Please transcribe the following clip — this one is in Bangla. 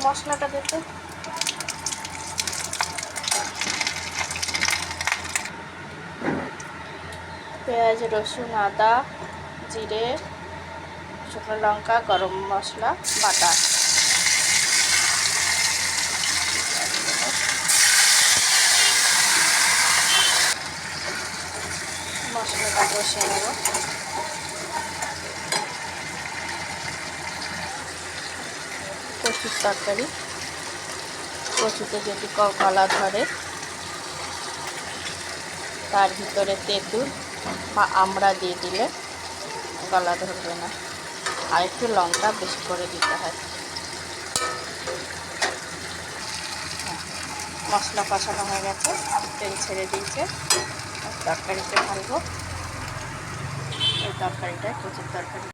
মশলাটা দিতে পেঁয়াজ, রসুন, আদা, জিরে, শুকনো লঙ্কা, গরম মশলা বাটা। মশলাটা কষিয়ে নেব। কচুর তরকারি, কচুতে যদি কলা ধরে তার ভিতরে তেঁতুল বা আমড়া দিয়ে দিলে গলা ধরবে না, আর একটু লঙ্কা বেশি করে দিতে হয়। মশলা কষানো হয়ে গেছে, তেল ছেড়ে দিয়েছে, তরকারিতে ঢালবো। এই তরকারিটায় কচুর তরকারি।